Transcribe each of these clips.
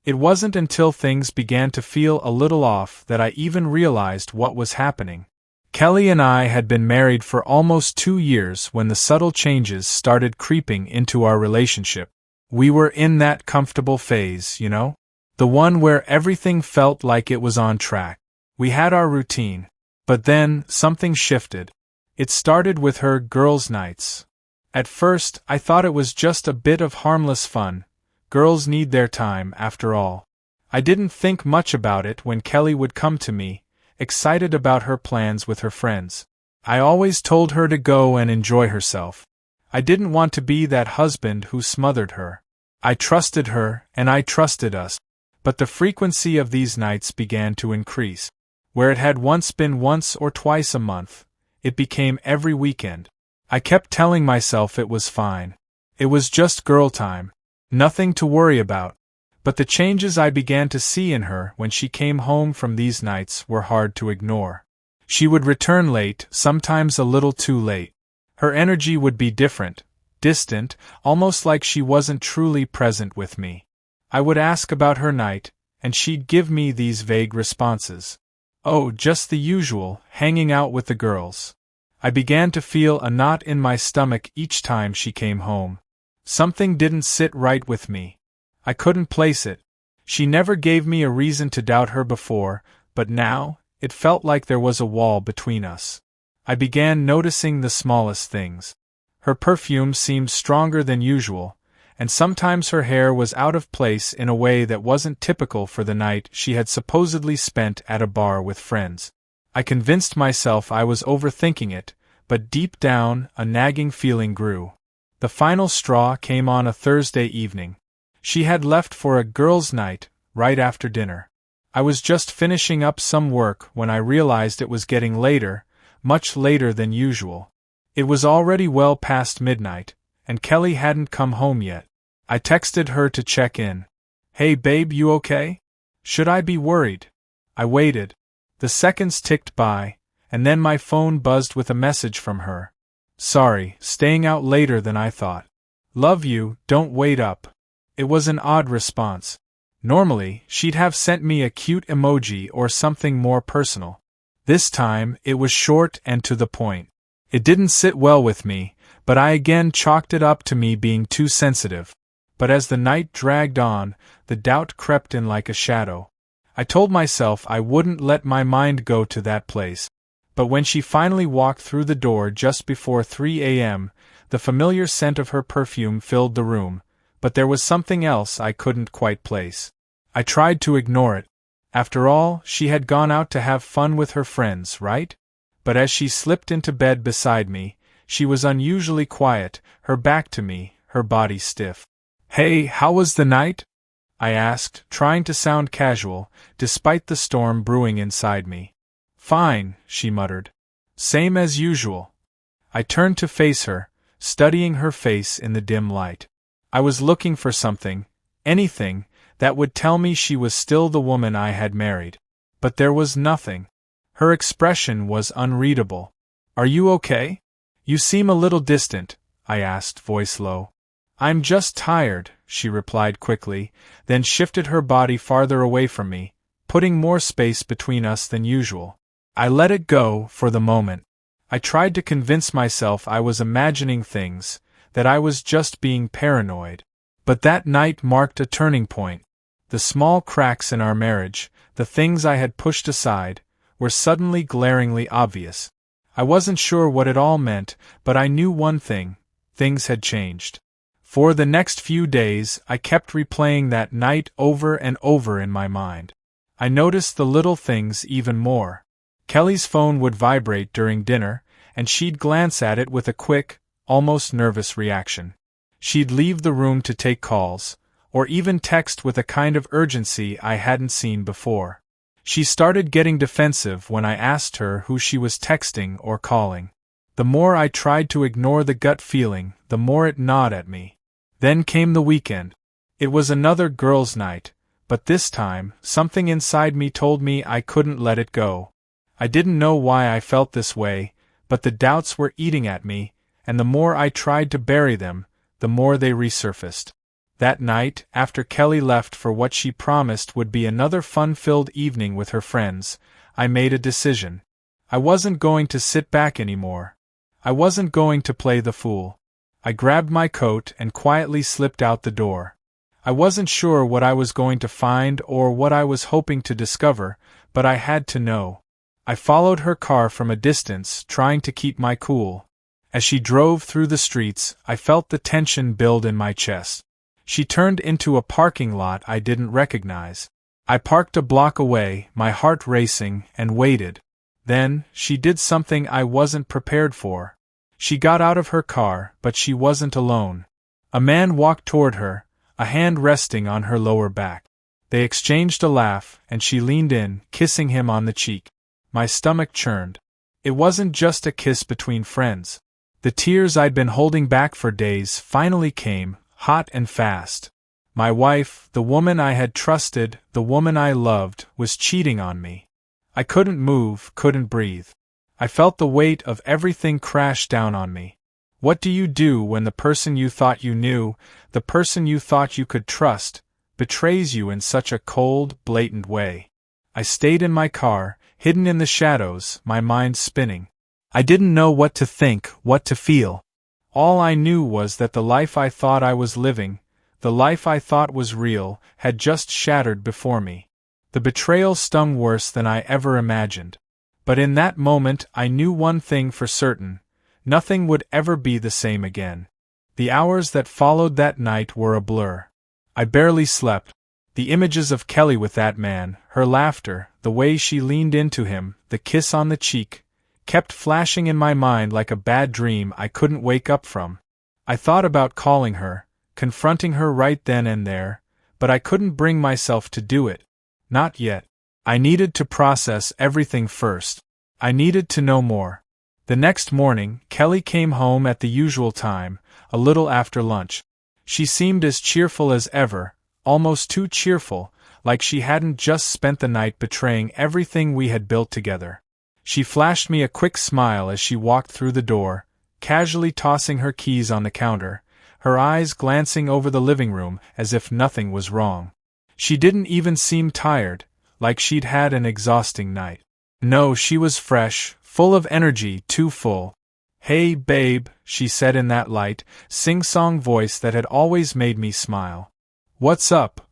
It wasn't until things began to feel a little off that I even realized what was happening. Kelly and I had been married for almost 2 years when the subtle changes started creeping into our relationship. We were in that comfortable phase, you know? The one where everything felt like it was on track. We had our routine. But then, something shifted. It started with her girls' nights. At first, I thought it was just a bit of harmless fun. Girls need their time, after all. I didn't think much about it when Kelly would come to me, excited about her plans with her friends. I always told her to go and enjoy herself. I didn't want to be that husband who smothered her. I trusted her, and I trusted us. But the frequency of these nights began to increase. Where it had once been once or twice a month, it became every weekend. I kept telling myself it was fine. It was just girl time. Nothing to worry about. But the changes I began to see in her when she came home from these nights were hard to ignore. She would return late, sometimes a little too late. Her energy would be different, distant, almost like she wasn't truly present with me. I would ask about her night, and she'd give me these vague responses. Oh, just the usual, hanging out with the girls. I began to feel a knot in my stomach each time she came home. Something didn't sit right with me. I couldn't place it. She never gave me a reason to doubt her before, but now, it felt like there was a wall between us. I began noticing the smallest things. Her perfume seemed stronger than usual, and sometimes her hair was out of place in a way that wasn't typical for the night she had supposedly spent at a bar with friends. I convinced myself I was overthinking it, but deep down, a nagging feeling grew. The final straw came on a Thursday evening. She had left for a girls' night, right after dinner. I was just finishing up some work when I realized it was getting later, much later than usual. It was already well past midnight, and Kelly hadn't come home yet. I texted her to check in. Hey babe, you okay? Should I be worried? I waited. The seconds ticked by, and then my phone buzzed with a message from her. Sorry, staying out later than I thought. Love you, don't wait up. It was an odd response. Normally, she'd have sent me a cute emoji or something more personal. This time, it was short and to the point. It didn't sit well with me, but I again chalked it up to me being too sensitive. But as the night dragged on, the doubt crept in like a shadow. I told myself I wouldn't let my mind go to that place. But when she finally walked through the door just before 3 a.m., the familiar scent of her perfume filled the room, but there was something else I couldn't quite place. I tried to ignore it. After all, she had gone out to have fun with her friends, right? But as she slipped into bed beside me, she was unusually quiet, her back to me, her body stiff. Hey, how was the night? I asked, trying to sound casual, despite the storm brewing inside me. Fine, she muttered. Same as usual. I turned to face her, studying her face in the dim light. I was looking for something, anything, that would tell me she was still the woman I had married. But there was nothing. Her expression was unreadable. Are you okay? You seem a little distant, I asked, voice low. I'm just tired, she replied quickly, then shifted her body farther away from me, putting more space between us than usual. I let it go, for the moment. I tried to convince myself I was imagining things, that I was just being paranoid. But that night marked a turning point. The small cracks in our marriage, the things I had pushed aside, were suddenly glaringly obvious. I wasn't sure what it all meant, but I knew one thing: things had changed. For the next few days, I kept replaying that night over and over in my mind. I noticed the little things even more. Kelly's phone would vibrate during dinner, and she'd glance at it with a quick, almost nervous reaction. She'd leave the room to take calls, or even text with a kind of urgency I hadn't seen before. She started getting defensive when I asked her who she was texting or calling. The more I tried to ignore the gut feeling, the more it gnawed at me. Then came the weekend. It was another girls' night, but this time, something inside me told me I couldn't let it go. I didn't know why I felt this way, but the doubts were eating at me, and the more I tried to bury them, the more they resurfaced. That night, after Kelly left for what she promised would be another fun-filled evening with her friends, I made a decision. I wasn't going to sit back anymore. I wasn't going to play the fool. I grabbed my coat and quietly slipped out the door. I wasn't sure what I was going to find or what I was hoping to discover, but I had to know. I followed her car from a distance, trying to keep my cool. As she drove through the streets, I felt the tension build in my chest. She turned into a parking lot I didn't recognize. I parked a block away, my heart racing, and waited. Then, she did something I wasn't prepared for. She got out of her car, but she wasn't alone. A man walked toward her, a hand resting on her lower back. They exchanged a laugh, and she leaned in, kissing him on the cheek. My stomach churned. It wasn't just a kiss between friends. The tears I'd been holding back for days finally came, hot and fast. My wife, the woman I had trusted, the woman I loved, was cheating on me. I couldn't move, couldn't breathe. I felt the weight of everything crash down on me. What do you do when the person you thought you knew, the person you thought you could trust, betrays you in such a cold, blatant way? I stayed in my car, hidden in the shadows, my mind spinning. I didn't know what to think, what to feel. All I knew was that the life I thought I was living, the life I thought was real, had just shattered before me. The betrayal stung worse than I ever imagined. But in that moment I knew one thing for certain: nothing would ever be the same again. The hours that followed that night were a blur. I barely slept. The images of Kelly with that man, her laughter, the way she leaned into him, the kiss on the cheek, kept flashing in my mind like a bad dream I couldn't wake up from. I thought about calling her, confronting her right then and there, but I couldn't bring myself to do it. Not yet. I needed to process everything first. I needed to know more. The next morning, Kelly came home at the usual time, a little after lunch. She seemed as cheerful as ever, almost too cheerful, like she hadn't just spent the night betraying everything we had built together. She flashed me a quick smile as she walked through the door, casually tossing her keys on the counter, her eyes glancing over the living room as if nothing was wrong. She didn't even seem tired, like she'd had an exhausting night. No, she was fresh, full of energy, too full. "Hey, babe," she said in that light, sing-song voice that had always made me smile. "What's up?"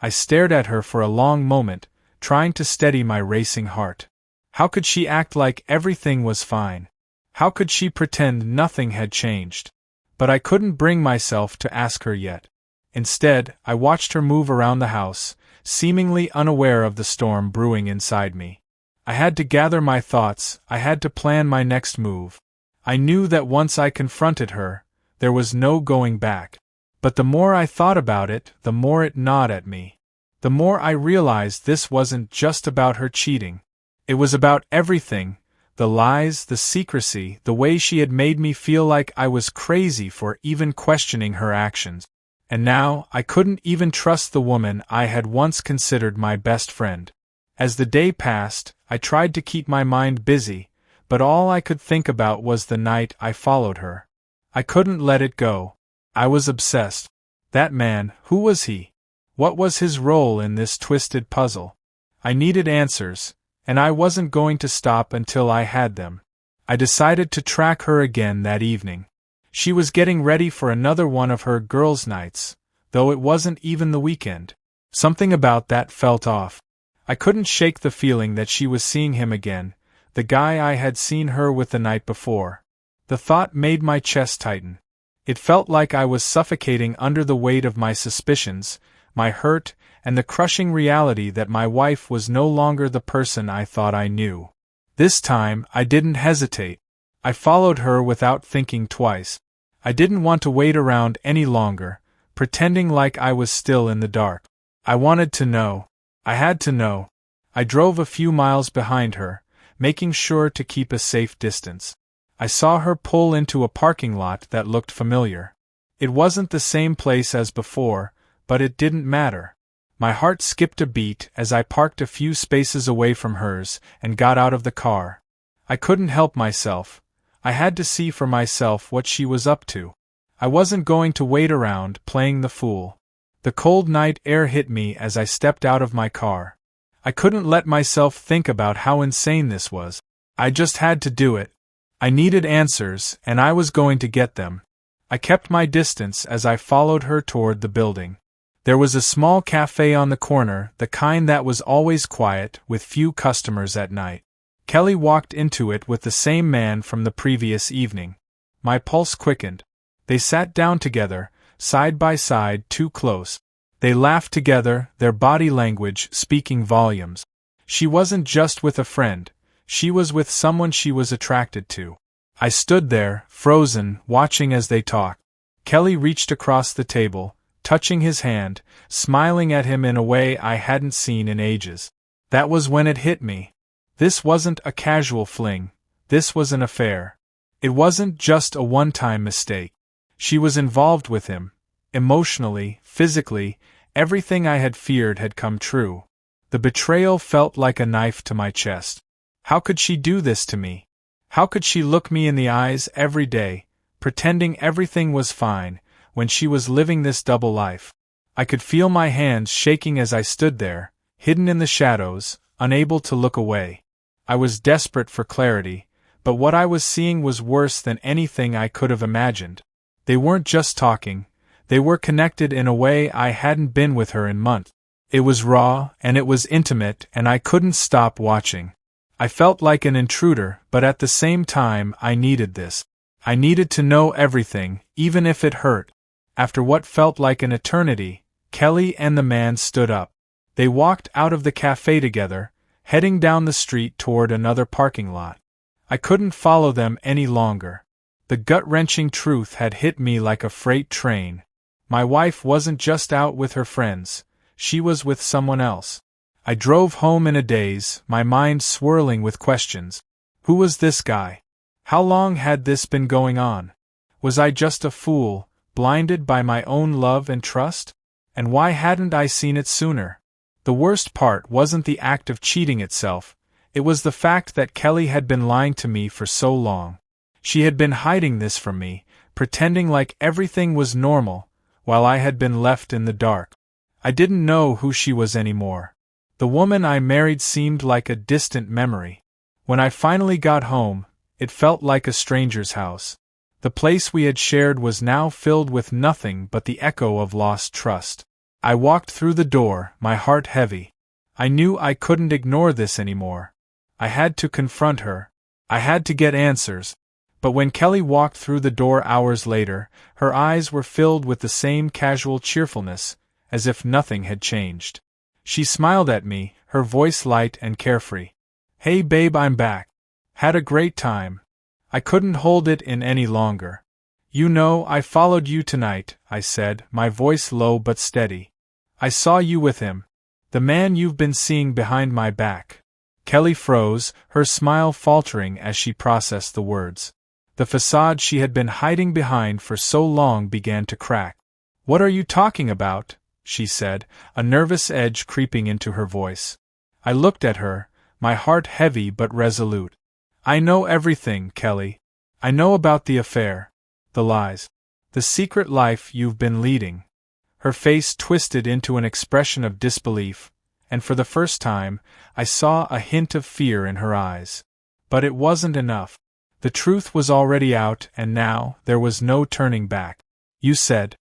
I stared at her for a long moment, trying to steady my racing heart. How could she act like everything was fine? How could she pretend nothing had changed? But I couldn't bring myself to ask her yet. Instead, I watched her move around the house, seemingly unaware of the storm brewing inside me. I had to gather my thoughts, I had to plan my next move. I knew that once I confronted her, there was no going back. But the more I thought about it, the more it gnawed at me. The more I realized this wasn't just about her cheating. It was about everything: the lies, the secrecy, the way she had made me feel like I was crazy for even questioning her actions. And now, I couldn't even trust the woman I had once considered my best friend. As the day passed, I tried to keep my mind busy, but all I could think about was the night I followed her. I couldn't let it go. I was obsessed. That man, who was he? What was his role in this twisted puzzle? I needed answers, and I wasn't going to stop until I had them. I decided to track her again that evening. She was getting ready for another one of her girls' nights, though it wasn't even the weekend. Something about that felt off. I couldn't shake the feeling that she was seeing him again, the guy I had seen her with the night before. The thought made my chest tighten. It felt like I was suffocating under the weight of my suspicions, my hurt, and the crushing reality that my wife was no longer the person I thought I knew. This time, I didn't hesitate. I followed her without thinking twice. I didn't want to wait around any longer, pretending like I was still in the dark. I wanted to know. I had to know. I drove a few miles behind her, making sure to keep a safe distance. I saw her pull into a parking lot that looked familiar. It wasn't the same place as before, but it didn't matter. My heart skipped a beat as I parked a few spaces away from hers and got out of the car. I couldn't help myself. I had to see for myself what she was up to. I wasn't going to wait around, playing the fool. The cold night air hit me as I stepped out of my car. I couldn't let myself think about how insane this was. I just had to do it. I needed answers, and I was going to get them. I kept my distance as I followed her toward the building. There was a small cafe on the corner, the kind that was always quiet, with few customers at night. Kelly walked into it with the same man from the previous evening. My pulse quickened. They sat down together, side by side, too close. They laughed together, their body language speaking volumes. She wasn't just with a friend, she was with someone she was attracted to. I stood there, frozen, watching as they talked. Kelly reached across the table, touching his hand, smiling at him in a way I hadn't seen in ages. That was when it hit me. This wasn't a casual fling, this was an affair. It wasn't just a one-time mistake. She was involved with him. Emotionally, physically, everything I had feared had come true. The betrayal felt like a knife to my chest. How could she do this to me? How could she look me in the eyes every day, pretending everything was fine, when she was living this double life? I could feel my hands shaking as I stood there, hidden in the shadows, unable to look away. I was desperate for clarity, but what I was seeing was worse than anything I could have imagined. They weren't just talking, they were connected in a way I hadn't been with her in months. It was raw, and it was intimate, and I couldn't stop watching. I felt like an intruder, but at the same time I needed this. I needed to know everything, even if it hurt. After what felt like an eternity, Kelly and the man stood up. They walked out of the cafe together, heading down the street toward another parking lot. I couldn't follow them any longer. The gut-wrenching truth had hit me like a freight train. My wife wasn't just out with her friends, she was with someone else. I drove home in a daze, my mind swirling with questions. Who was this guy? How long had this been going on? Was I just a fool, blinded by my own love and trust? And why hadn't I seen it sooner? The worst part wasn't the act of cheating itself, it was the fact that Kelly had been lying to me for so long. She had been hiding this from me, pretending like everything was normal, while I had been left in the dark. I didn't know who she was anymore. The woman I married seemed like a distant memory. When I finally got home, it felt like a stranger's house. The place we had shared was now filled with nothing but the echo of lost trust. I walked through the door, my heart heavy. I knew I couldn't ignore this anymore. I had to confront her. I had to get answers. But when Kelly walked through the door hours later, her eyes were filled with the same casual cheerfulness, as if nothing had changed. She smiled at me, her voice light and carefree. "Hey babe, I'm back. Had a great time." I couldn't hold it in any longer. "You know, I followed you tonight," I said, my voice low but steady. "I saw you with him. The man you've been seeing behind my back." Kelly froze, her smile faltering as she processed the words. The facade she had been hiding behind for so long began to crack. "What are you talking about?" she said, a nervous edge creeping into her voice. I looked at her, my heart heavy but resolute. "I know everything, Kelly. I know about the affair, the lies, the secret life you've been leading." Her face twisted into an expression of disbelief, and for the first time, I saw a hint of fear in her eyes. But it wasn't enough. The truth was already out, and now there was no turning back. "You said."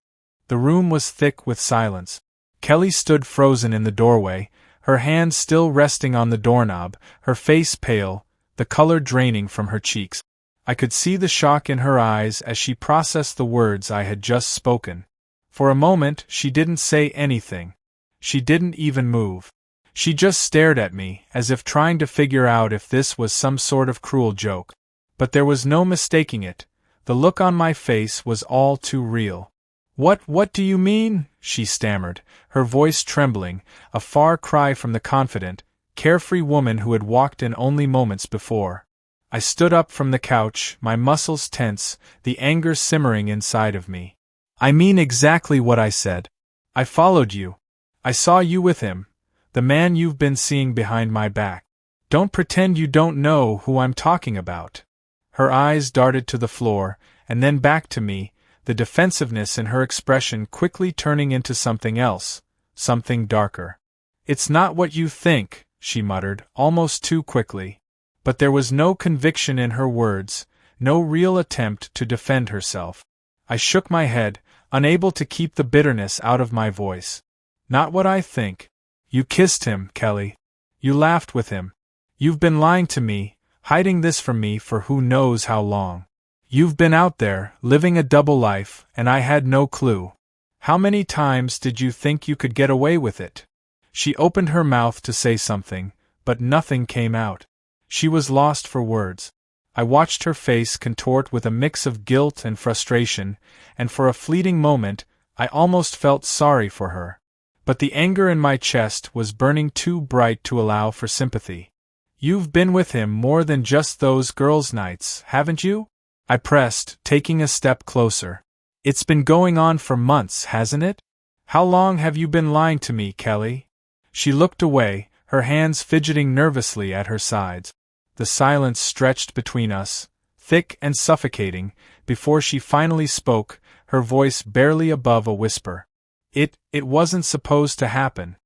The room was thick with silence. Kelly stood frozen in the doorway, her hand still resting on the doorknob, her face pale, the color draining from her cheeks. I could see the shock in her eyes as she processed the words I had just spoken. For a moment, she didn't say anything. She didn't even move. She just stared at me, as if trying to figure out if this was some sort of cruel joke. But there was no mistaking it. The look on my face was all too real. What do you mean?" she stammered, her voice trembling, a far cry from the confident, carefree woman who had walked in only moments before. I stood up from the couch, my muscles tense, the anger simmering inside of me. "I mean exactly what I said. I followed you. I saw you with him, the man you've been seeing behind my back. Don't pretend you don't know who I'm talking about." Her eyes darted to the floor, and then back to me, the defensiveness in her expression quickly turning into something else, something darker. "It's not what you think," she muttered, almost too quickly. But there was no conviction in her words, no real attempt to defend herself. I shook my head, unable to keep the bitterness out of my voice. "Not what I think. You kissed him, Kelly. You laughed with him. You've been lying to me, hiding this from me for who knows how long. You've been out there, living a double life, and I had no clue. How many times did you think you could get away with it?" She opened her mouth to say something, but nothing came out. She was lost for words. I watched her face contort with a mix of guilt and frustration, and for a fleeting moment, I almost felt sorry for her. But the anger in my chest was burning too bright to allow for sympathy. "You've been with him more than just those girls' nights, haven't you?" I pressed, taking a step closer. "It's been going on for months, hasn't it? How long have you been lying to me, Kelly?" She looked away, her hands fidgeting nervously at her sides. The silence stretched between us, thick and suffocating, before she finally spoke, her voice barely above a whisper. It wasn't supposed to happen.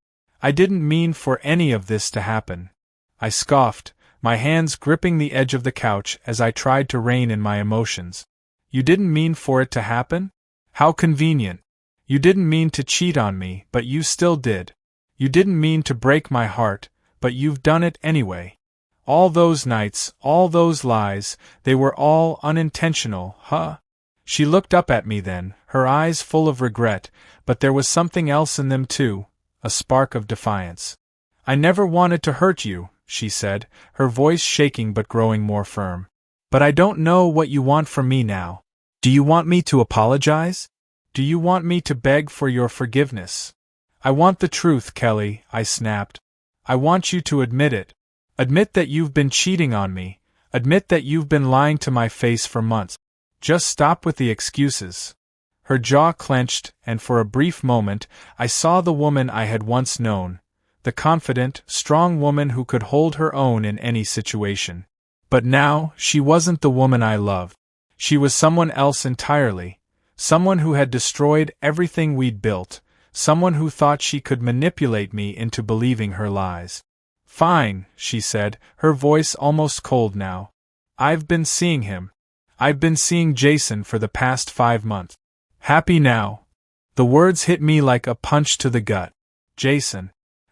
I didn't mean for any of this to happen." I scoffed, my hands gripping the edge of the couch as I tried to rein in my emotions. "You didn't mean for it to happen? How convenient. You didn't mean to cheat on me, but you still did. You didn't mean to break my heart, but you've done it anyway. All those nights, all those lies, they were all unintentional, huh?" She looked up at me then, her eyes full of regret, but there was something else in them too, a spark of defiance. "I never wanted to hurt you," she said, her voice shaking but growing more firm. "But I don't know what you want from me now. Do you want me to apologize? Do you want me to beg for your forgiveness?" "I want the truth, Kelly," I snapped. "I want you to admit it. Admit that you've been cheating on me. Admit that you've been lying to my face for months. Just stop with the excuses." Her jaw clenched, and for a brief moment, I saw the woman I had once known, the confident, strong woman who could hold her own in any situation. But now, she wasn't the woman I loved. She was someone else entirely, someone who had destroyed everything we'd built, someone who thought she could manipulate me into believing her lies. "Fine," she said, her voice almost cold now. "I've been seeing him. I've been seeing Jason for the past 5 months. Happy now." The words hit me like a punch to the gut. Jason.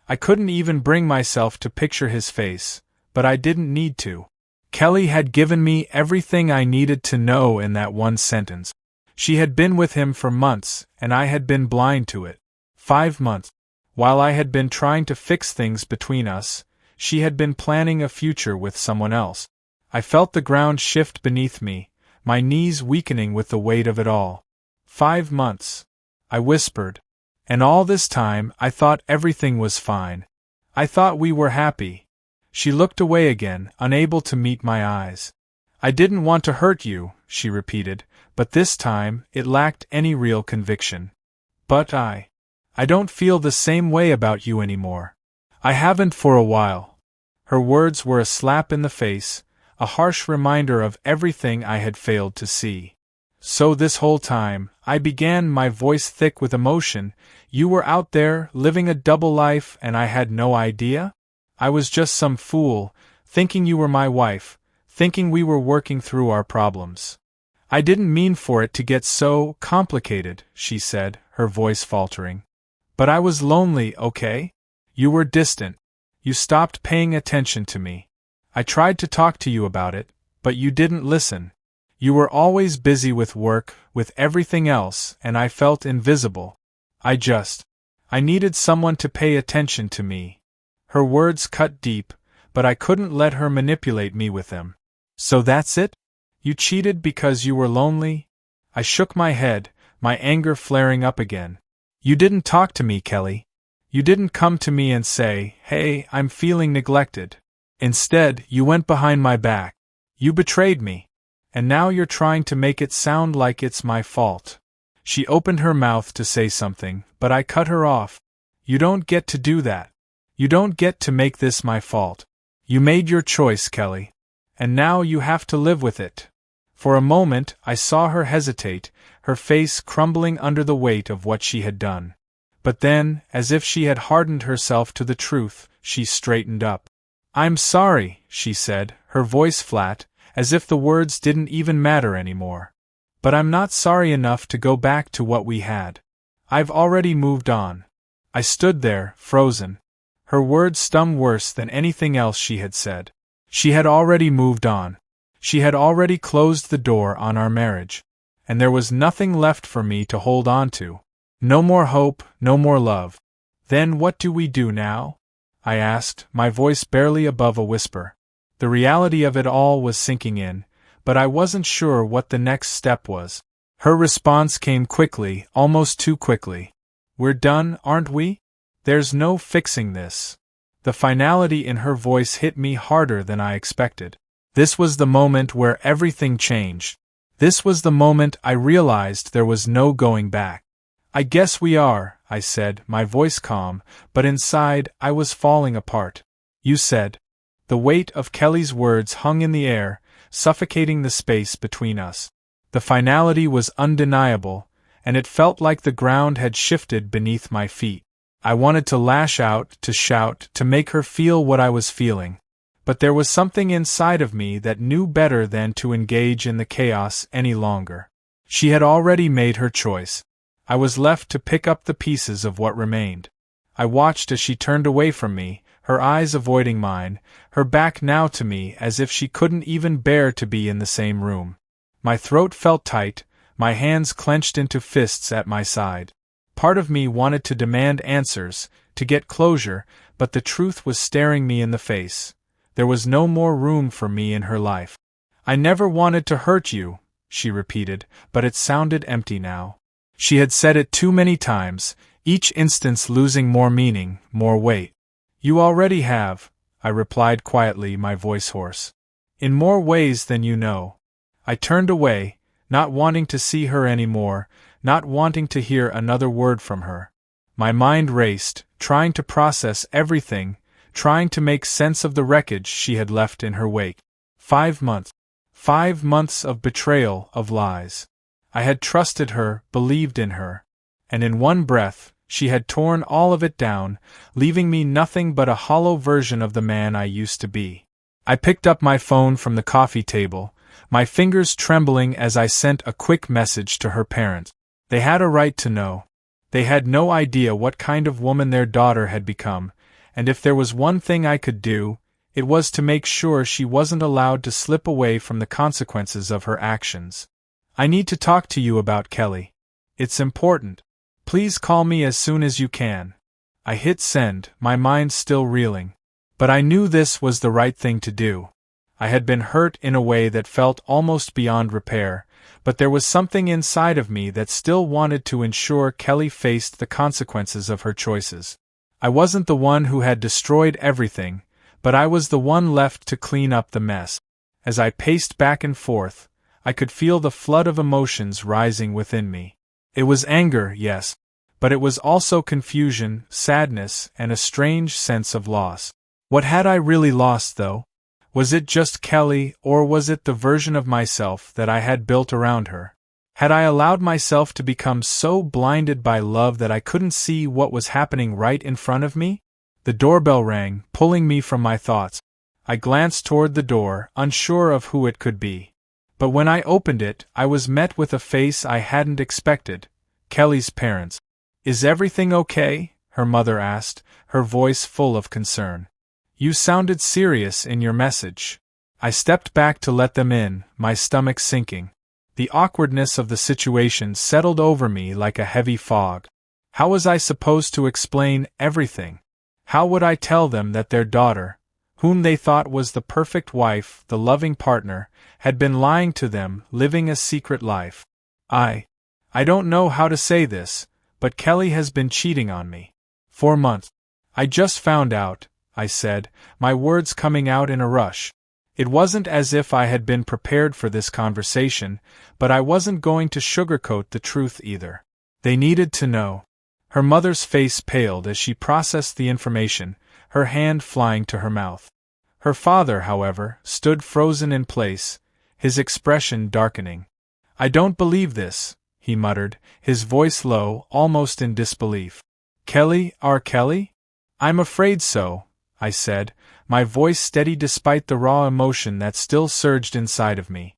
I couldn't even bring myself to picture his face, but I didn't need to. Kelly had given me everything I needed to know in that one sentence. She had been with him for months, and I had been blind to it. 5 months. While I had been trying to fix things between us, she had been planning a future with someone else. I felt the ground shift beneath me, my knees weakening with the weight of it all. 5 months. I whispered. And all this time I thought everything was fine. I thought we were happy. She looked away again, unable to meet my eyes. "I didn't want to hurt you," she repeated, but this time it lacked any real conviction. "But I don't feel the same way about you anymore. I haven't for a while." Her words were a slap in the face, a harsh reminder of everything I had failed to see. "So this whole time," I began, my voice thick with emotion, "you were out there, living a double life, and I had no idea? I was just some fool, thinking you were my wife, thinking we were working through our problems. I didn't mean for it to get so complicated," she said, her voice faltering. "But I was lonely, okay? You were distant. You stopped paying attention to me. I tried to talk to you about it, but you didn't listen. You were always busy with work, with everything else, and I felt invisible. I needed someone to pay attention to me." Her words cut deep, but I couldn't let her manipulate me with them. "So that's it? You cheated because you were lonely?" I shook my head, my anger flaring up again. "You didn't talk to me, Kelly. You didn't come to me and say, 'Hey, I'm feeling neglected.' Instead, you went behind my back. You betrayed me. And now you're trying to make it sound like it's my fault." She opened her mouth to say something, but I cut her off. "You don't get to do that. You don't get to make this my fault. You made your choice, Kelly. And now you have to live with it. For a moment I saw her hesitate, her face crumbling under the weight of what she had done. But then, as if she had hardened herself to the truth, she straightened up. "I'm sorry," she said, her voice flat, as if the words didn't even matter anymore. "But I'm not sorry enough to go back to what we had. I've already moved on." I stood there, frozen. Her words stung worse than anything else she had said. She had already moved on. She had already closed the door on our marriage. And there was nothing left for me to hold on to. No more hope, no more love. "Then what do we do now?" I asked, my voice barely above a whisper. The reality of it all was sinking in, but I wasn't sure what the next step was. Her response came quickly, almost too quickly. "We're done, aren't we? There's no fixing this." The finality in her voice hit me harder than I expected. This was the moment where everything changed. This was the moment I realized there was no going back. "I guess we are," I said, my voice calm, but inside I was falling apart. "You said." The weight of Kelly's words hung in the air, suffocating the space between us. The finality was undeniable, and it felt like the ground had shifted beneath my feet. I wanted to lash out, to shout, to make her feel what I was feeling. But there was something inside of me that knew better than to engage in the chaos any longer. She had already made her choice. I was left to pick up the pieces of what remained. I watched as she turned away from me, her eyes avoiding mine, her back now to me as if she couldn't even bear to be in the same room. My throat felt tight, my hands clenched into fists at my side. Part of me wanted to demand answers, to get closure, but the truth was staring me in the face. There was no more room for me in her life. "I never wanted to hurt you," she repeated, but it sounded empty now. She had said it too many times, each instance losing more meaning, more weight. "You already have," I replied quietly, my voice hoarse. "In more ways than you know." I turned away, not wanting to see her anymore, not wanting to hear another word from her. My mind raced, trying to process everything, trying to make sense of the wreckage she had left in her wake. 5 months. 5 months of betrayal, of lies. I had trusted her, believed in her. And in one breath, she had torn all of it down, leaving me nothing but a hollow version of the man I used to be. I picked up my phone from the coffee table, my fingers trembling as I sent a quick message to her parents. They had a right to know. They had no idea what kind of woman their daughter had become, and if there was one thing I could do, it was to make sure she wasn't allowed to slip away from the consequences of her actions. "I need to talk to you about Kelly. It's important. Please call me as soon as you can." I hit send, my mind still reeling. But I knew this was the right thing to do. I had been hurt in a way that felt almost beyond repair, but there was something inside of me that still wanted to ensure Kelly faced the consequences of her choices. I wasn't the one who had destroyed everything, but I was the one left to clean up the mess. As I paced back and forth, I could feel the flood of emotions rising within me. It was anger, yes, but it was also confusion, sadness, and a strange sense of loss. What had I really lost, though? Was it just Kelly, or was it the version of myself that I had built around her? Had I allowed myself to become so blinded by love that I couldn't see what was happening right in front of me? The doorbell rang, pulling me from my thoughts. I glanced toward the door, unsure of who it could be. But when I opened it, I was met with a face I hadn't expected. Kelly's parents. "Is everything okay?" her mother asked, her voice full of concern. "You sounded serious in your message." I stepped back to let them in, my stomach sinking. The awkwardness of the situation settled over me like a heavy fog. How was I supposed to explain everything? How would I tell them that their daughter, whom they thought was the perfect wife, the loving partner, had been lying to them, living a secret life? I don't know how to say this, but Kelly has been cheating on me. 4 months. I just found out, I said, my words coming out in a rush. It wasn't as if I had been prepared for this conversation, but I wasn't going to sugarcoat the truth either. They needed to know. Her mother's face paled as she processed the information, her hand flying to her mouth. Her father, however, stood frozen in place, his expression darkening. "I don't believe this," he muttered, his voice low, almost in disbelief. "Kelly, our Kelly?" "I'm afraid so," I said, my voice steady despite the raw emotion that still surged inside of me.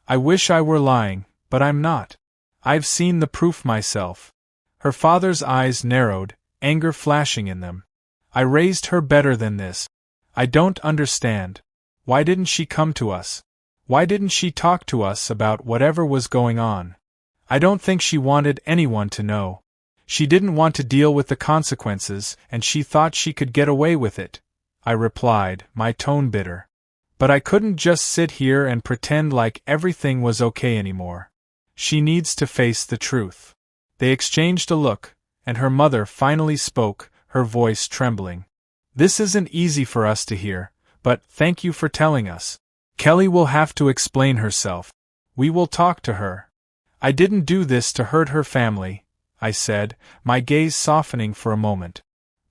"I wish I were lying, but I'm not. I've seen the proof myself." Her father's eyes narrowed, anger flashing in them. "I raised her better than this. I don't understand. Why didn't she come to us? Why didn't she talk to us about whatever was going on? I don't think she wanted anyone to know. She didn't want to deal with the consequences, and she thought she could get away with it," I replied, my tone bitter. "But I couldn't just sit here and pretend like everything was okay anymore. She needs to face the truth." They exchanged a look, and her mother finally spoke, her voice trembling. "This isn't easy for us to hear, but thank you for telling us. Kelly will have to explain herself. We will talk to her." "I didn't do this to hurt her family," I said, my gaze softening for a moment.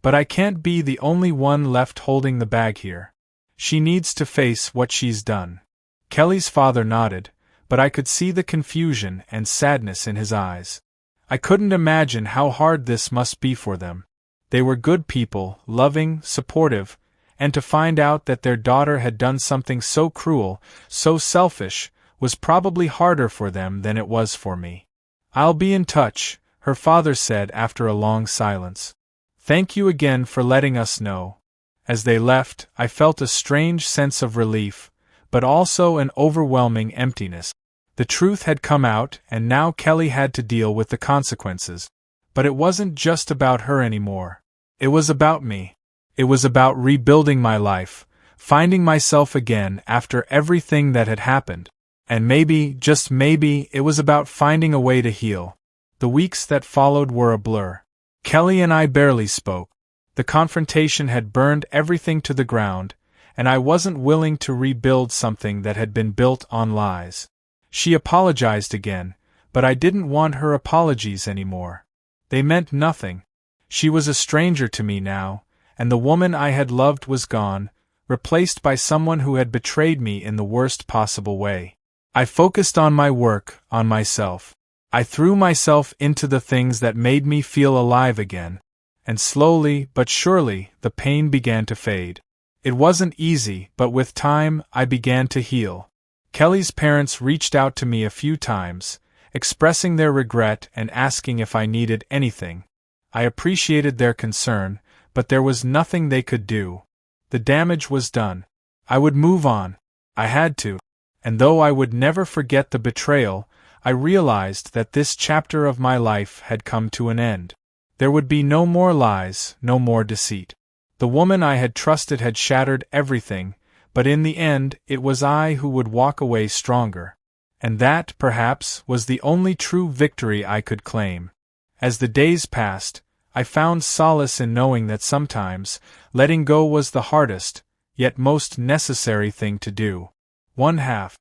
"But I can't be the only one left holding the bag here. She needs to face what she's done." Kelly's father nodded, but I could see the confusion and sadness in his eyes. I couldn't imagine how hard this must be for them. They were good people, loving, supportive, and to find out that their daughter had done something so cruel, so selfish, was probably harder for them than it was for me. "I'll be in touch," her father said after a long silence. "Thank you again for letting us know." As they left, I felt a strange sense of relief, but also an overwhelming emptiness. The truth had come out, and now Kelly had to deal with the consequences. But it wasn't just about her anymore. It was about me. It was about rebuilding my life, finding myself again after everything that had happened. And maybe, just maybe, it was about finding a way to heal. The weeks that followed were a blur. Kelly and I barely spoke. The confrontation had burned everything to the ground, and I wasn't willing to rebuild something that had been built on lies. She apologized again, but I didn't want her apologies anymore. They meant nothing. She was a stranger to me now, and the woman I had loved was gone, replaced by someone who had betrayed me in the worst possible way. I focused on my work, on myself. I threw myself into the things that made me feel alive again, and slowly but surely the pain began to fade. It wasn't easy, but with time I began to heal. Kelly's parents reached out to me a few times, expressing their regret and asking if I needed anything. I appreciated their concern, but there was nothing they could do. The damage was done. I would move on. I had to. And though I would never forget the betrayal, I realized that this chapter of my life had come to an end. There would be no more lies, no more deceit. The woman I had trusted had shattered everything, but in the end it was I who would walk away stronger. And that, perhaps, was the only true victory I could claim. As the days passed, I found solace in knowing that sometimes, letting go was the hardest, yet most necessary thing to do. 1/2